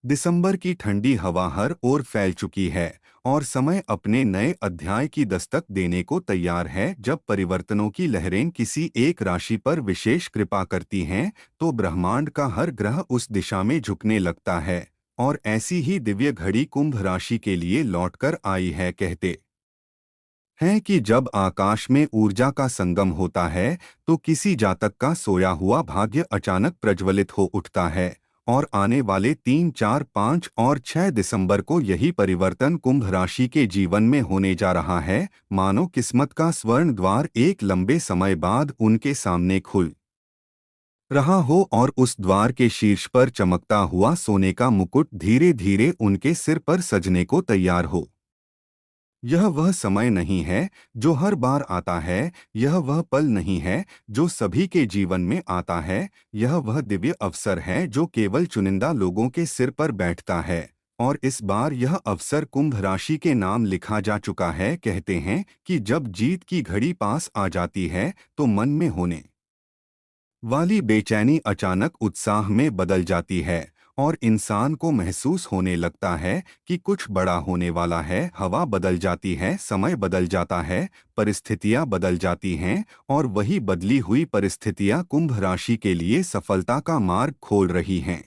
दिसंबर की ठंडी हवा हर ओर फैल चुकी है और समय अपने नए अध्याय की दस्तक देने को तैयार है। जब परिवर्तनों की लहरें किसी एक राशि पर विशेष कृपा करती हैं, तो ब्रह्मांड का हर ग्रह उस दिशा में झुकने लगता है। और ऐसी ही दिव्य घड़ी कुंभ राशि के लिए लौटकर आई है। कहते हैं कि जब आकाश में ऊर्जा का संगम होता है, तो किसी जातक का सोया हुआ भाग्य अचानक प्रज्वलित हो उठता है। और आने वाले 3, 4, 5 और 6 दिसंबर को यही परिवर्तन कुंभ राशि के जीवन में होने जा रहा है। मानो किस्मत का स्वर्ण द्वार एक लंबे समय बाद उनके सामने खुल रहा हो और उस द्वार के शीर्ष पर चमकता हुआ सोने का मुकुट धीरे धीरे उनके सिर पर सजने को तैयार हो। यह वह समय नहीं है जो हर बार आता है, यह वह पल नहीं है जो सभी के जीवन में आता है, यह वह दिव्य अवसर है जो केवल चुनिंदा लोगों के सिर पर बैठता है। और इस बार यह अवसर कुंभ राशि के नाम लिखा जा चुका है। कहते हैं कि जब जीत की घड़ी पास आ जाती है, तो मन में होने वाली बेचैनी अचानक उत्साह में बदल जाती है और इंसान को महसूस होने लगता है कि कुछ बड़ा होने वाला है। हवा बदल जाती है, समय बदल जाता है, परिस्थितियां बदल जाती हैं और वही बदली हुई परिस्थितियां कुंभ राशि के लिए सफलता का मार्ग खोल रही हैं।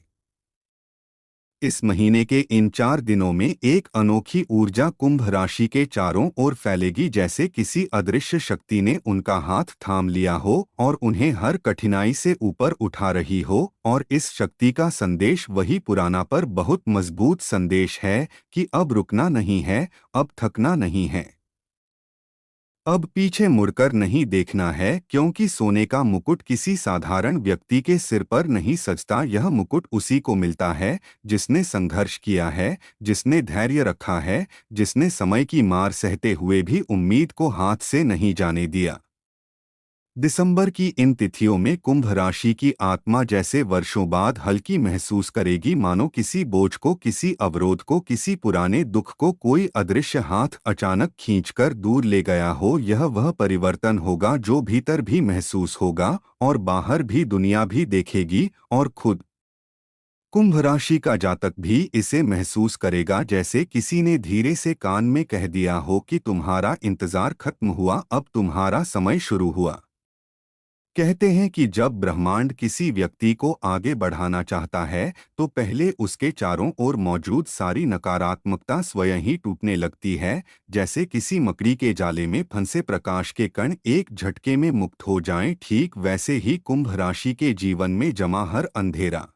इस महीने के इन 4 दिनों में एक अनोखी ऊर्जा कुंभ राशि के चारों ओर फैलेगी, जैसे किसी अदृश्य शक्ति ने उनका हाथ थाम लिया हो और उन्हें हर कठिनाई से ऊपर उठा रही हो। और इस शक्ति का संदेश वही पुराना पर बहुत मजबूत संदेश है कि अब रुकना नहीं है, अब थकना नहीं है, अब पीछे मुड़कर नहीं देखना है। क्योंकि सोने का मुकुट किसी साधारण व्यक्ति के सिर पर नहीं सजता, यह मुकुट उसी को मिलता है जिसने संघर्ष किया है, जिसने धैर्य रखा है, जिसने समय की मार सहते हुए भी उम्मीद को हाथ से नहीं जाने दिया। दिसंबर की इन तिथियों में कुंभ राशि की आत्मा जैसे वर्षों बाद हल्की महसूस करेगी, मानो किसी बोझ को, किसी अवरोध को, किसी पुराने दुख को कोई अदृश्य हाथ अचानक खींचकर दूर ले गया हो। यह वह परिवर्तन होगा जो भीतर भी महसूस होगा और बाहर भी दुनिया भी देखेगी, और खुद कुंभ राशि का जातक भी इसे महसूस करेगा, जैसे किसी ने धीरे से कान में कह दिया हो कि तुम्हारा इंतजार खत्म हुआ, अब तुम्हारा समय शुरू हुआ। कहते हैं कि जब ब्रह्मांड किसी व्यक्ति को आगे बढ़ाना चाहता है, तो पहले उसके चारों ओर मौजूद सारी नकारात्मकता स्वयं ही टूटने लगती है। जैसे किसी मकड़ी के जाले में फंसे प्रकाश के कण एक झटके में मुक्त हो जाएं, ठीक वैसे ही कुंभ राशि के जीवन में जमा हर अंधेरा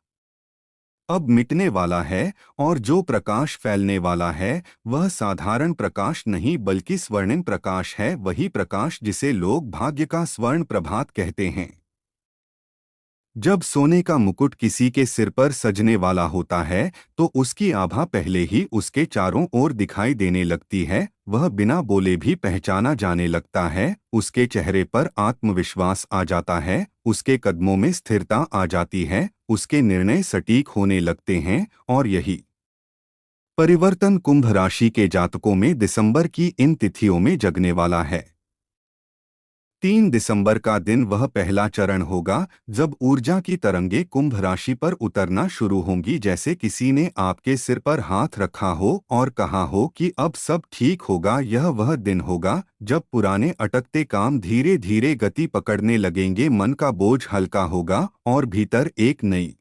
अब मिटने वाला है। और जो प्रकाश फैलने वाला है, वह साधारण प्रकाश नहीं बल्कि स्वर्णिम प्रकाश है, वही प्रकाश जिसे लोग भाग्य का स्वर्ण प्रभात कहते हैं। जब सोने का मुकुट किसी के सिर पर सजने वाला होता है, तो उसकी आभा पहले ही उसके चारों ओर दिखाई देने लगती है। वह बिना बोले भी पहचाना जाने लगता है, उसके चेहरे पर आत्मविश्वास आ जाता है, उसके कदमों में स्थिरता आ जाती है, उसके निर्णय सटीक होने लगते हैं। और यही परिवर्तन कुंभ राशि के जातकों में दिसंबर की इन तिथियों में जगने वाला है। 3 दिसंबर का दिन वह पहला चरण होगा जब ऊर्जा की तरंगे कुंभ राशि पर उतरना शुरू होंगी, जैसे किसी ने आपके सिर पर हाथ रखा हो और कहा हो कि अब सब ठीक होगा। यह वह दिन होगा जब पुराने अटकते काम धीरे धीरे गति पकड़ने लगेंगे, मन का बोझ हल्का होगा और भीतर एक नई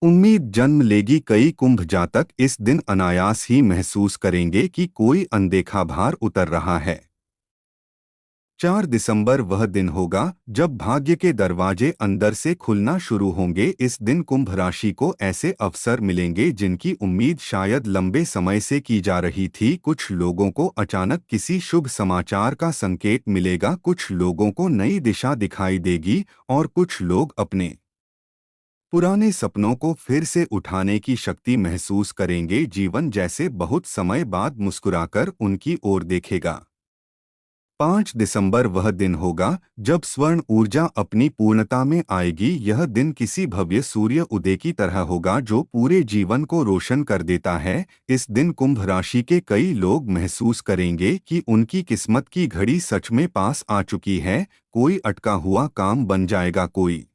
उम्मीद जन्म लेगी। कई कुंभ जातक इस दिन अनायास ही महसूस करेंगे कि कोई अनदेखा भार उतर रहा है। 4 दिसंबर वह दिन होगा जब भाग्य के दरवाजे अंदर से खुलना शुरू होंगे। इस दिन कुंभ राशि को ऐसे अवसर मिलेंगे जिनकी उम्मीद शायद लंबे समय से की जा रही थी। कुछ लोगों को अचानक किसी शुभ समाचार का संकेत मिलेगा, कुछ लोगों को नई दिशा दिखाई देगी और कुछ लोग अपने पुराने सपनों को फिर से उठाने की शक्ति महसूस करेंगे। जीवन जैसे बहुत समय बाद मुस्कुराकर उनकी ओर देखेगा। 5 दिसंबर वह दिन होगा जब स्वर्ण ऊर्जा अपनी पूर्णता में आएगी। यह दिन किसी भव्य सूर्य उदय की तरह होगा जो पूरे जीवन को रोशन कर देता है। इस दिन कुंभ राशि के कई लोग महसूस करेंगे कि उनकी किस्मत की घड़ी सच में पास आ चुकी है। कोई अटका हुआ काम बन जाएगा, कोई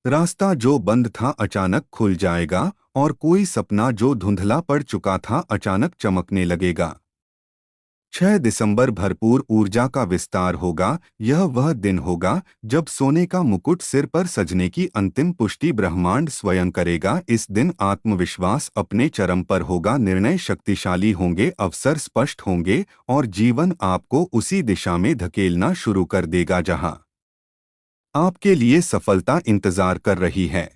रास्ता जो बंद था अचानक खुल जाएगा और कोई सपना जो धुंधला पड़ चुका था अचानक चमकने लगेगा। 6 दिसंबर भरपूर ऊर्जा का विस्तार होगा। यह वह दिन होगा जब सोने का मुकुट सिर पर सजने की अंतिम पुष्टि ब्रह्मांड स्वयं करेगा। इस दिन आत्मविश्वास अपने चरम पर होगा, निर्णय शक्तिशाली होंगे, अवसर स्पष्ट होंगे और जीवन आपको उसी दिशा में धकेलना शुरू कर देगा जहां आपके लिए सफलता इंतजार कर रही है।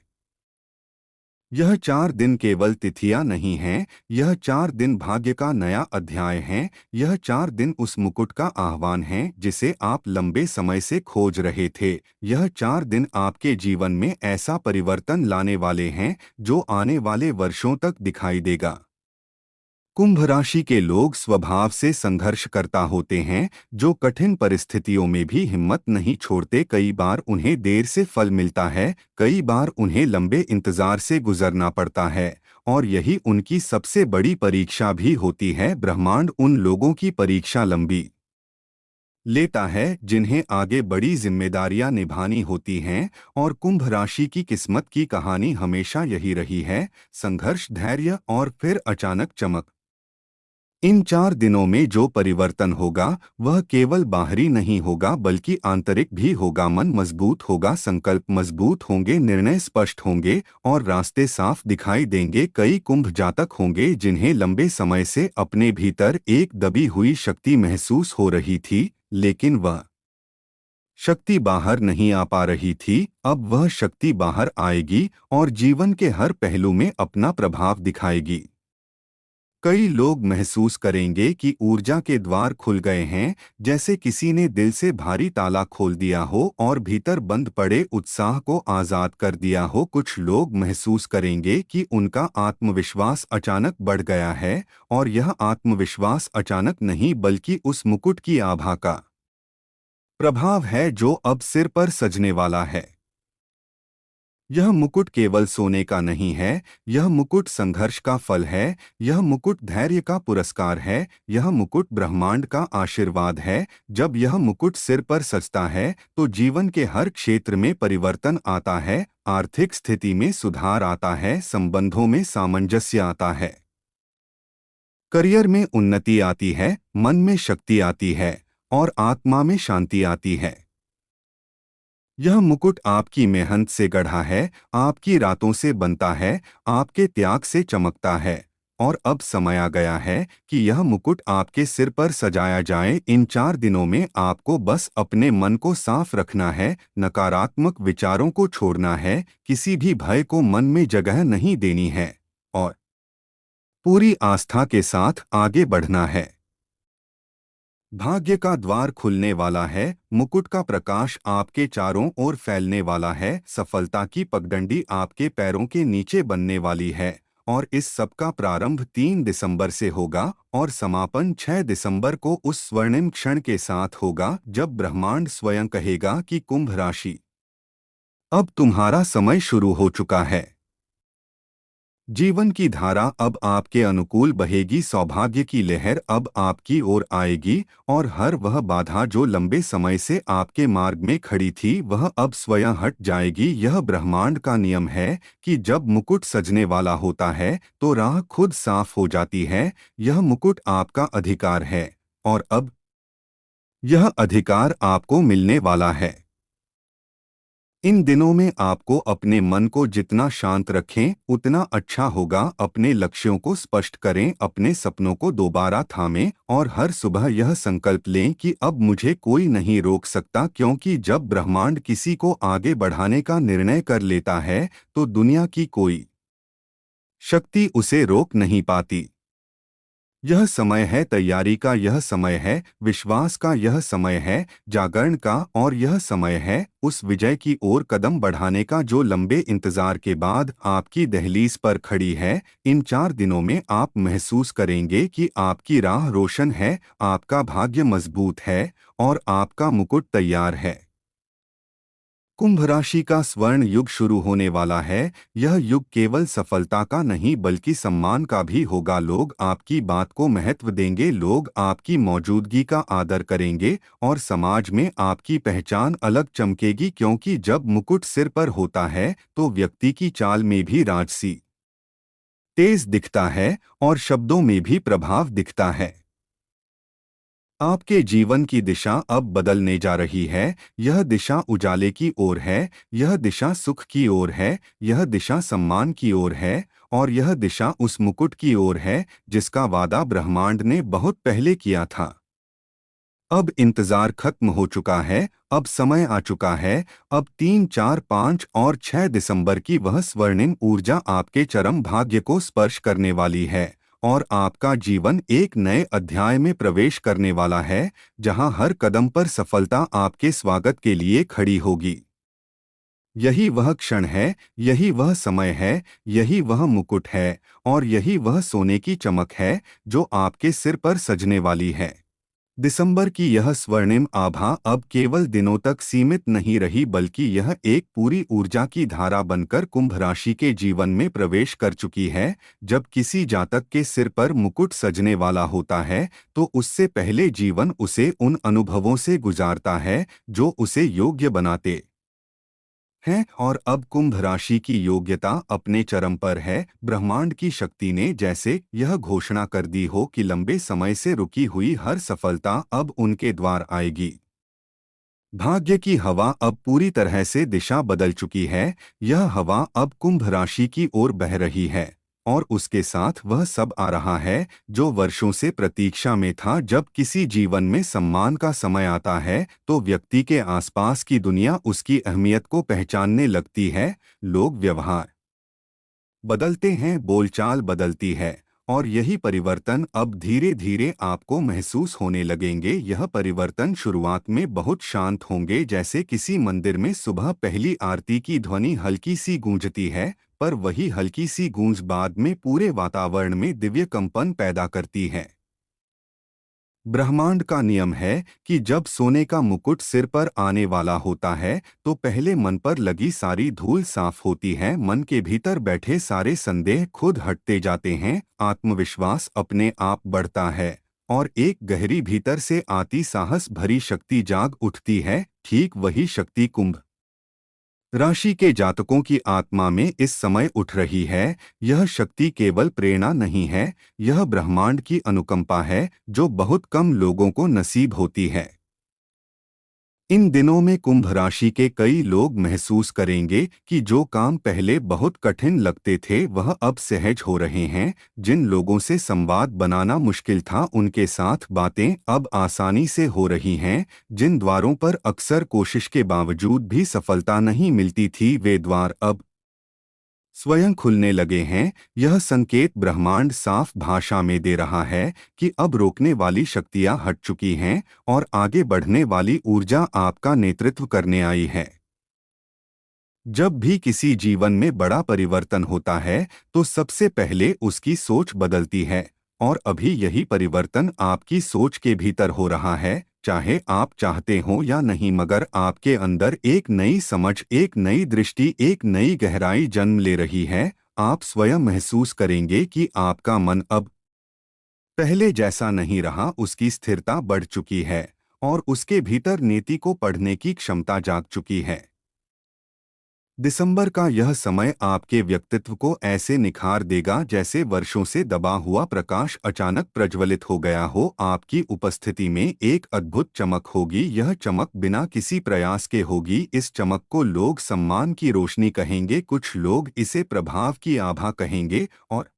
यह 4 दिन केवल तिथियां नहीं हैं, यह 4 दिन भाग्य का नया अध्याय हैं। यह 4 दिन उस मुकुट का आह्वान है जिसे आप लंबे समय से खोज रहे थे। यह 4 दिन आपके जीवन में ऐसा परिवर्तन लाने वाले हैं जो आने वाले वर्षों तक दिखाई देगा। कुंभ राशि के लोग स्वभाव से संघर्ष करता होते हैं, जो कठिन परिस्थितियों में भी हिम्मत नहीं छोड़ते। कई बार उन्हें देर से फल मिलता है, कई बार उन्हें लंबे इंतजार से गुजरना पड़ता है और यही उनकी सबसे बड़ी परीक्षा भी होती है। ब्रह्मांड उन लोगों की परीक्षा लंबी लेता है जिन्हें आगे बड़ी जिम्मेदारियां निभानी होती हैं और कुंभ राशि की किस्मत की कहानी हमेशा यही रही है, संघर्ष, धैर्य और फिर अचानक चमक। इन 4 दिनों में जो परिवर्तन होगा वह केवल बाहरी नहीं होगा बल्कि आंतरिक भी होगा। मन मजबूत होगा, संकल्प मजबूत होंगे, निर्णय स्पष्ट होंगे और रास्ते साफ दिखाई देंगे। कई कुंभ जातक होंगे जिन्हें लंबे समय से अपने भीतर एक दबी हुई शक्ति महसूस हो रही थी, लेकिन वह शक्ति बाहर नहीं आ पा रही थी। अब वह शक्ति बाहर आएगी और जीवन के हर पहलू में अपना प्रभाव दिखाएगी। कई लोग महसूस करेंगे कि ऊर्जा के द्वार खुल गए हैं, जैसे किसी ने दिल से भारी ताला खोल दिया हो और भीतर बंद पड़े उत्साह को आजाद कर दिया हो। कुछ लोग महसूस करेंगे कि उनका आत्मविश्वास अचानक बढ़ गया है और यह आत्मविश्वास अचानक नहीं बल्कि उस मुकुट की आभा का प्रभाव है जो अब सिर पर सजने वाला है। यह मुकुट केवल सोने का नहीं है, यह मुकुट संघर्ष का फल है, यह मुकुट धैर्य का पुरस्कार है, यह मुकुट ब्रह्मांड का आशीर्वाद है। जब यह मुकुट सिर पर सजता है तो जीवन के हर क्षेत्र में परिवर्तन आता है, आर्थिक स्थिति में सुधार आता है, संबंधों में सामंजस्य आता है, करियर में उन्नति आती है, मन में शक्ति आती है और आत्मा में शांति आती है। यह मुकुट आपकी मेहनत से गढ़ा है, आपकी रातों से बनता है, आपके त्याग से चमकता है और अब समय आ गया है कि यह मुकुट आपके सिर पर सजाया जाए। इन 4 दिनों में आपको बस अपने मन को साफ रखना है, नकारात्मक विचारों को छोड़ना है, किसी भी भय को मन में जगह नहीं देनी है और पूरी आस्था के साथ आगे बढ़ना है। भाग्य का द्वार खुलने वाला है, मुकुट का प्रकाश आपके चारों ओर फैलने वाला है, सफलता की पगडंडी आपके पैरों के नीचे बनने वाली है और इस सब का प्रारंभ 3 दिसंबर से होगा और समापन 6 दिसंबर को उस स्वर्णिम क्षण के साथ होगा जब ब्रह्मांड स्वयं कहेगा कि कुंभ राशि, अब तुम्हारा समय शुरू हो चुका है। जीवन की धारा अब आपके अनुकूल बहेगी, सौभाग्य की लहर अब आपकी ओर आएगी और हर वह बाधा जो लंबे समय से आपके मार्ग में खड़ी थी वह अब स्वयं हट जाएगी। यह ब्रह्मांड का नियम है कि जब मुकुट सजने वाला होता है तो राह खुद साफ हो जाती है। यह मुकुट आपका अधिकार है और अब यह अधिकार आपको मिलने वाला है। इन दिनों में आपको अपने मन को जितना शांत रखें उतना अच्छा होगा। अपने लक्ष्यों को स्पष्ट करें, अपने सपनों को दोबारा थामें और हर सुबह यह संकल्प लें कि अब मुझे कोई नहीं रोक सकता, क्योंकि जब ब्रह्मांड किसी को आगे बढ़ाने का निर्णय कर लेता है तो दुनिया की कोई शक्ति उसे रोक नहीं पाती। यह समय है तैयारी का, यह समय है विश्वास का, यह समय है जागरण का और यह समय है उस विजय की ओर कदम बढ़ाने का जो लंबे इंतजार के बाद आपकी दहलीज पर खड़ी है। इन 4 दिनों में आप महसूस करेंगे कि आपकी राह रोशन है, आपका भाग्य मजबूत है और आपका मुकुट तैयार है। कुंभ राशि का स्वर्ण युग शुरू होने वाला है। यह युग केवल सफलता का नहीं बल्कि सम्मान का भी होगा। लोग आपकी बात को महत्व देंगे, लोग आपकी मौजूदगी का आदर करेंगे और समाज में आपकी पहचान अलग चमकेगी, क्योंकि जब मुकुट सिर पर होता है तो व्यक्ति की चाल में भी राजसी तेज दिखता है और शब्दों में भी प्रभाव दिखता है। आपके जीवन की दिशा अब बदलने जा रही है। यह दिशा उजाले की ओर है, यह दिशा सुख की ओर है, यह दिशा सम्मान की ओर है, और यह दिशा उस मुकुट की ओर है जिसका वादा ब्रह्मांड ने बहुत पहले किया था। अब इंतजार खत्म हो चुका है, अब समय आ चुका है। अब 3, 4, 5 और 6 दिसंबर की वह स्वर्णिम ऊर्जा आपके चरम भाग्य को स्पर्श करने वाली है और आपका जीवन एक नए अध्याय में प्रवेश करने वाला है, जहां हर कदम पर सफलता आपके स्वागत के लिए खड़ी होगी। यही वह क्षण है, यही वह समय है, यही वह मुकुट है और यही वह सोने की चमक है जो आपके सिर पर सजने वाली है। दिसंबर की यह स्वर्णिम आभा अब केवल दिनों तक सीमित नहीं रही, बल्कि यह एक पूरी ऊर्जा की धारा बनकर कुंभ राशि के जीवन में प्रवेश कर चुकी है। जब किसी जातक के सिर पर मुकुट सजने वाला होता है, तो उससे पहले जीवन उसे उन अनुभवों से गुजारता है जो उसे योग्य बनाते हैं, और अब कुंभ राशि की योग्यता अपने चरम पर है। ब्रह्मांड की शक्ति ने जैसे यह घोषणा कर दी हो कि लंबे समय से रुकी हुई हर सफलता अब उनके द्वार आएगी। भाग्य की हवा अब पूरी तरह से दिशा बदल चुकी है। यह हवा अब कुंभ राशि की ओर बह रही है और उसके साथ वह सब आ रहा है जो वर्षों से प्रतीक्षा में था। जब किसी जीवन में सम्मान का समय आता है, तो व्यक्ति के आसपास की दुनिया उसकी अहमियत को पहचानने लगती है। लोग व्यवहार बदलते हैं, बोलचाल बदलती है, और यही परिवर्तन अब धीरे धीरे आपको महसूस होने लगेंगे। यह परिवर्तन शुरुआत में बहुत शांत होंगे, जैसे किसी मंदिर में सुबह पहली आरती की ध्वनि हल्की सी गूंजती है, पर वही हल्की सी गूंज बाद में पूरे वातावरण में दिव्य कंपन पैदा करती है। ब्रह्मांड का नियम है कि जब सोने का मुकुट सिर पर आने वाला होता है, तो पहले मन पर लगी सारी धूल साफ होती है, मन के भीतर बैठे सारे संदेह खुद हटते जाते हैं, आत्मविश्वास अपने आप बढ़ता है और एक गहरी भीतर से आती साहस भरी शक्ति जाग उठती है। ठीक वही शक्ति कुंभ राशि के जातकों की आत्मा में इस समय उठ रही है। यह शक्ति केवल प्रेरणा नहीं है, यह ब्रह्मांड की अनुकंपा है जो बहुत कम लोगों को नसीब होती है। इन दिनों में कुंभ राशि के कई लोग महसूस करेंगे कि जो काम पहले बहुत कठिन लगते थे वह अब सहज हो रहे हैं। जिन लोगों से संवाद बनाना मुश्किल था, उनके साथ बातें अब आसानी से हो रही हैं। जिन द्वारों पर अक्सर कोशिश के बावजूद भी सफलता नहीं मिलती थी, वे द्वार अब स्वयं खुलने लगे हैं। यह संकेत ब्रह्मांड साफ भाषा में दे रहा है कि अब रोकने वाली शक्तियां हट चुकी हैं और आगे बढ़ने वाली ऊर्जा आपका नेतृत्व करने आई है। जब भी किसी जीवन में बड़ा परिवर्तन होता है, तो सबसे पहले उसकी सोच बदलती है, और अभी यही परिवर्तन आपकी सोच के भीतर हो रहा है। चाहे आप चाहते हो या नहीं, मगर आपके अंदर एक नई समझ, एक नई दृष्टि, एक नई गहराई जन्म ले रही है। आप स्वयं महसूस करेंगे कि आपका मन अब पहले जैसा नहीं रहा, उसकी स्थिरता बढ़ चुकी है और उसके भीतर नीति को पढ़ने की क्षमता जाग चुकी है। दिसंबर का यह समय आपके व्यक्तित्व को ऐसे निखार देगा जैसे वर्षों से दबा हुआ प्रकाश अचानक प्रज्वलित हो गया हो। आपकी उपस्थिति में एक अद्भुत चमक होगी। यह चमक बिना किसी प्रयास के होगी। इस चमक को लोग सम्मान की रोशनी कहेंगे, कुछ लोग इसे प्रभाव की आभा कहेंगे और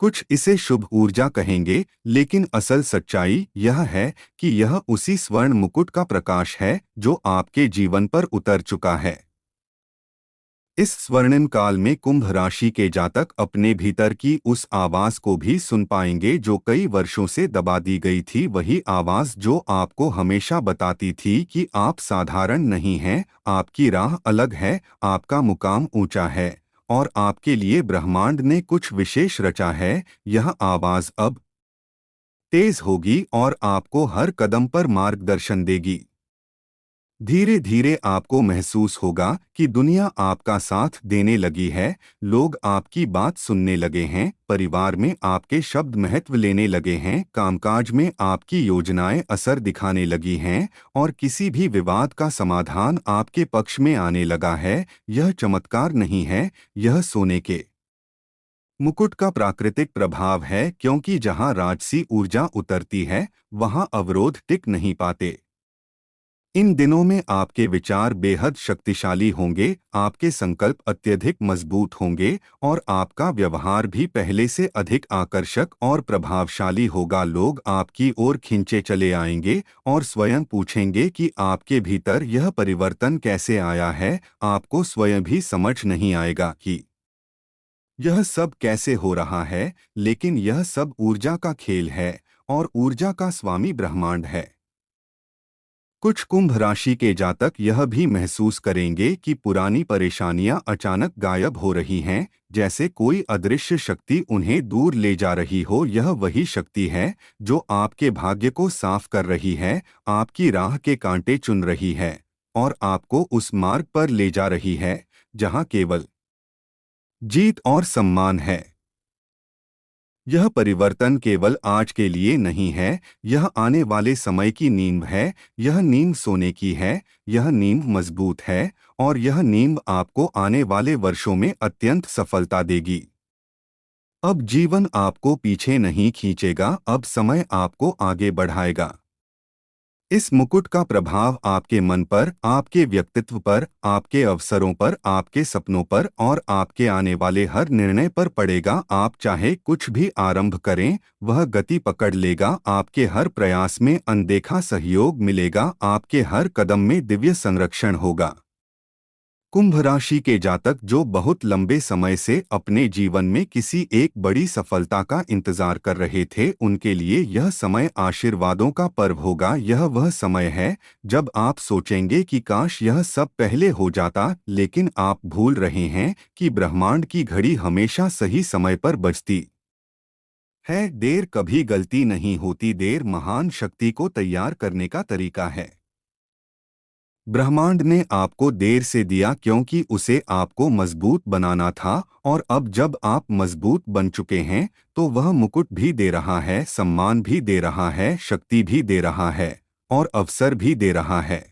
कुछ इसे शुभ ऊर्जा कहेंगे, लेकिन असल सच्चाई यह है कि यह उसी स्वर्ण मुकुट का प्रकाश है जो आपके जीवन पर उतर चुका है। इस स्वर्णिम काल में कुंभ राशि के जातक अपने भीतर की उस आवाज को भी सुन पाएंगे जो कई वर्षों से दबा दी गई थी। वही आवाज जो आपको हमेशा बताती थी कि आप साधारण नहीं हैं, आपकी राह अलग है, आपका मुकाम ऊंचा है और आपके लिए ब्रह्मांड ने कुछ विशेष रचा है। यह आवाज अब तेज होगी और आपको हर कदम पर मार्गदर्शन देगी। धीरे धीरे आपको महसूस होगा कि दुनिया आपका साथ देने लगी है, लोग आपकी बात सुनने लगे हैं, परिवार में आपके शब्द महत्व लेने लगे हैं, कामकाज में आपकी योजनाएं असर दिखाने लगी हैं और किसी भी विवाद का समाधान आपके पक्ष में आने लगा है। यह चमत्कार नहीं है, यह सोने के मुकुट का प्राकृतिक प्रभाव है, क्योंकि जहां राजसी ऊर्जा उतरती है वहां अवरोध टिक नहीं पाते। इन दिनों में आपके विचार बेहद शक्तिशाली होंगे, आपके संकल्प अत्यधिक मजबूत होंगे और आपका व्यवहार भी पहले से अधिक आकर्षक और प्रभावशाली होगा। लोग आपकी ओर खींचे चले आएंगे और स्वयं पूछेंगे कि आपके भीतर यह परिवर्तन कैसे आया है। आपको स्वयं भी समझ नहीं आएगा कि यह सब कैसे हो रहा है, लेकिन यह सब ऊर्जा का खेल है और ऊर्जा का स्वामी ब्रह्मांड है। कुछ कुंभ राशि के जातक यह भी महसूस करेंगे कि पुरानी परेशानियां अचानक गायब हो रही हैं, जैसे कोई अदृश्य शक्ति उन्हें दूर ले जा रही हो। यह वही शक्ति है जो आपके भाग्य को साफ कर रही है, आपकी राह के कांटे चुन रही है और आपको उस मार्ग पर ले जा रही है जहां केवल जीत और सम्मान है। यह परिवर्तन केवल आज के लिए नहीं है, यह आने वाले समय की नींव है। यह नींव सोने की है, यह नींव मजबूत है और यह नींव आपको आने वाले वर्षों में अत्यंत सफलता देगी। अब जीवन आपको पीछे नहीं खींचेगा, अब समय आपको आगे बढ़ाएगा। इस मुकुट का प्रभाव आपके मन पर, आपके व्यक्तित्व पर, आपके अवसरों पर, आपके सपनों पर और आपके आने वाले हर निर्णय पर पड़ेगा। आप चाहे कुछ भी आरंभ करें, वह गति पकड़ लेगा। आपके हर प्रयास में अनदेखा सहयोग मिलेगा, आपके हर कदम में दिव्य संरक्षण होगा। कुंभ राशि के जातक जो बहुत लंबे समय से अपने जीवन में किसी एक बड़ी सफलता का इंतजार कर रहे थे, उनके लिए यह समय आशीर्वादों का पर्व होगा। यह वह समय है जब आप सोचेंगे कि काश यह सब पहले हो जाता, लेकिन आप भूल रहे हैं कि ब्रह्मांड की घड़ी हमेशा सही समय पर बजती है। देर कभी गलती नहीं होती, देर महान शक्ति को तैयार करने का तरीका है। ब्रह्मांड ने आपको देर से दिया क्योंकि उसे आपको मजबूत बनाना था, और अब जब आप मजबूत बन चुके हैं तो वह मुकुट भी दे रहा है, सम्मान भी दे रहा है, शक्ति भी दे रहा है और अवसर भी दे रहा है।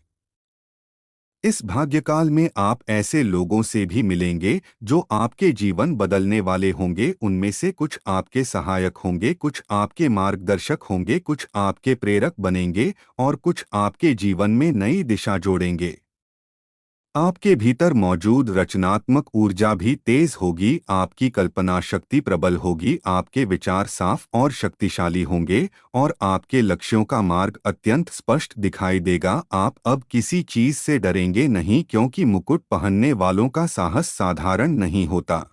इस भाग्यकाल में आप ऐसे लोगों से भी मिलेंगे जो आपके जीवन बदलने वाले होंगे। उनमें से कुछ आपके सहायक होंगे, कुछ आपके मार्गदर्शक होंगे, कुछ आपके प्रेरक बनेंगे और कुछ आपके जीवन में नई दिशा जोड़ेंगे। आपके भीतर मौजूद रचनात्मक ऊर्जा भी तेज होगी, आपकी कल्पना शक्ति प्रबल होगी, आपके विचार साफ और शक्तिशाली होंगे और आपके लक्ष्यों का मार्ग अत्यंत स्पष्ट दिखाई देगा। आप अब किसी चीज से डरेंगे नहीं, क्योंकि मुकुट पहनने वालों का साहस साधारण नहीं होता।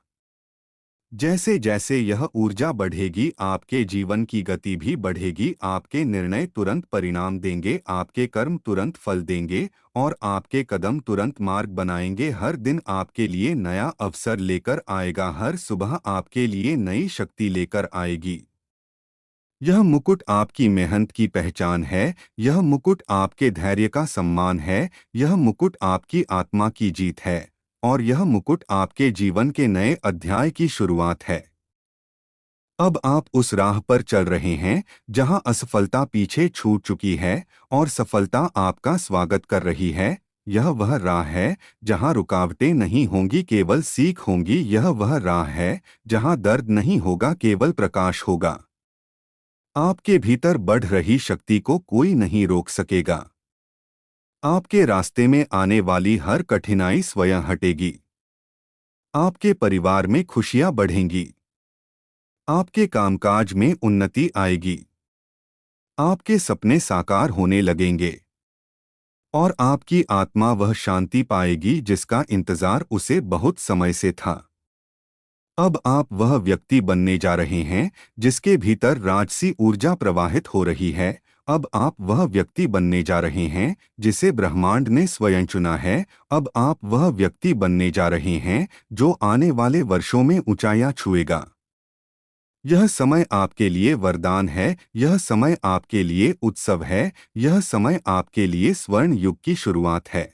जैसे जैसे यह ऊर्जा बढ़ेगी, आपके जीवन की गति भी बढ़ेगी। आपके निर्णय तुरंत परिणाम देंगे, आपके कर्म तुरंत फल देंगे और आपके कदम तुरंत मार्ग बनाएंगे। हर दिन आपके लिए नया अवसर लेकर आएगा, हर सुबह आपके लिए नई शक्ति लेकर आएगी। यह मुकुट आपकी मेहनत की पहचान है, यह मुकुट आपके धैर्य का सम्मान है, यह मुकुट आपकी आत्मा की जीत है और यह मुकुट आपके जीवन के नए अध्याय की शुरुआत है। अब आप उस राह पर चल रहे हैं जहां असफलता पीछे छूट चुकी है और सफलता आपका स्वागत कर रही है। यह वह राह है जहां रुकावटें नहीं होंगी, केवल सीख होंगी। यह वह राह है जहां दर्द नहीं होगा, केवल प्रकाश होगा। आपके भीतर बढ़ रही शक्ति को कोई नहीं रोक सकेगा। आपके रास्ते में आने वाली हर कठिनाई स्वयं हटेगी। आपके परिवार में खुशियां बढ़ेंगी। आपके कामकाज में उन्नति आएगी। आपके सपने साकार होने लगेंगे और आपकी आत्मा वह शांति पाएगी जिसका इंतजार उसे बहुत समय से था। अब आप वह व्यक्ति बनने जा रहे हैं जिसके भीतर राजसी ऊर्जा प्रवाहित हो रही है। अब आप वह व्यक्ति बनने जा रहे हैं जिसे ब्रह्मांड ने स्वयं चुना है। अब आप वह व्यक्ति बनने जा रहे हैं जो आने वाले वर्षों में ऊंचाइयां छुएगा। यह समय आपके लिए वरदान है, यह समय आपके लिए उत्सव है, यह समय आपके लिए स्वर्ण युग की शुरुआत है।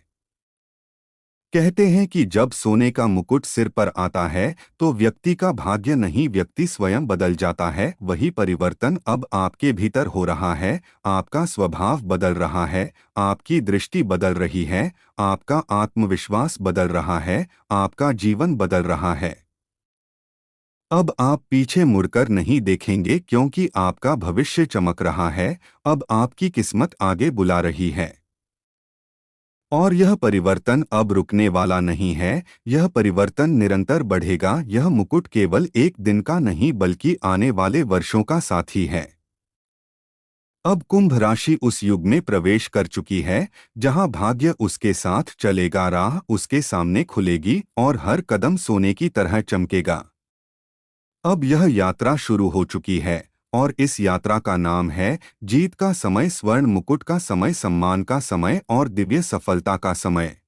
कहते हैं कि जब सोने का मुकुट सिर पर आता है तो व्यक्ति का भाग्य नहीं, व्यक्ति स्वयं बदल जाता है। वही परिवर्तन अब आपके भीतर हो रहा है। आपका स्वभाव बदल रहा है, आपकी दृष्टि बदल रही है, आपका आत्मविश्वास बदल रहा है, आपका जीवन बदल रहा है। अब आप पीछे मुड़कर नहीं देखेंगे क्योंकि आपका भविष्य चमक रहा है। अब आपकी किस्मत आगे बुला रही है। और यह परिवर्तन अब रुकने वाला नहीं है, यह परिवर्तन निरंतर बढ़ेगा। यह मुकुट केवल एक दिन का नहीं बल्कि आने वाले वर्षों का साथी है। अब कुंभ राशि उस युग में प्रवेश कर चुकी है जहां भाग्य उसके साथ चलेगा, राह उसके सामने खुलेगी और हर कदम सोने की तरह चमकेगा। अब यह यात्रा शुरू हो चुकी है और इस यात्रा का नाम है जीत का समय, स्वर्ण मुकुट का समय, सम्मान का समय और दिव्य सफलता का समय।